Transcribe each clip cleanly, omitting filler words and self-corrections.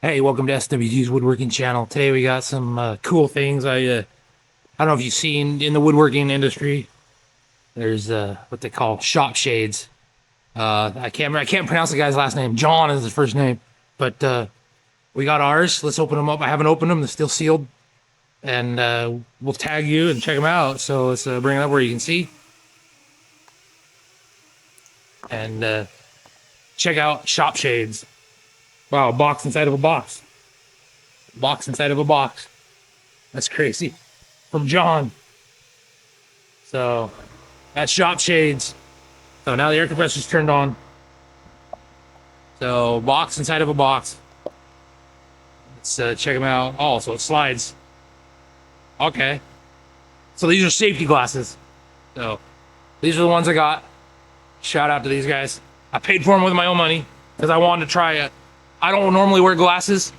Hey, welcome to SWG's Woodworking channel. Today we got some cool things. I don't know if you've seen in the woodworking industry. There's what they call shop shades. I can't pronounce the guy's last name. John is his first name, but we got ours. Let's open them up. I haven't opened them. They're still sealed, and we'll tag you and check them out. So let's bring it up where you can see and check out shop shades. Wow, a box inside of a box. Box inside of a box. That's crazy. From John. So, that's shop shades. So now the air compressor's turned on. So, box inside of a box. Let's check them out. Oh, so it slides. Okay. So these are safety glasses. So, these are the ones I got. Shout out to these guys. I paid for them with my own money because I wanted to try it. I don't normally wear glasses,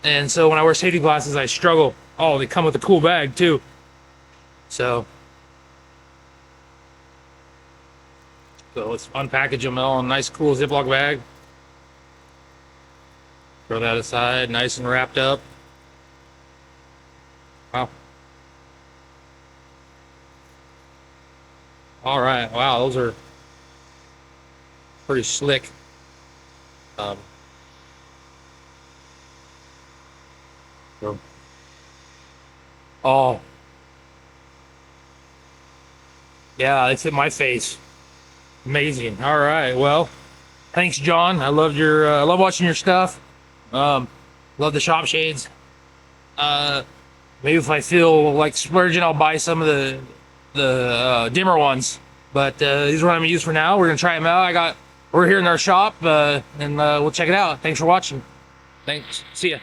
and so when I wear safety glasses, I struggle. Oh, they come with a cool bag too. So let's unpackage them all in a nice, cool Ziploc bag. Throw that aside, nice and wrapped up. Wow. All right. Wow, those are pretty slick. Oh, yeah, they fit my face. Amazing. All right. Well, thanks, John. I loved your, I love watching your stuff. Love the shop shades. Maybe if I feel like splurging, I'll buy some of the dimmer ones. But these are what I'm gonna use for now. We're gonna try them out. We're here in our shop, and we'll check it out. Thanks for watching. Thanks. See ya.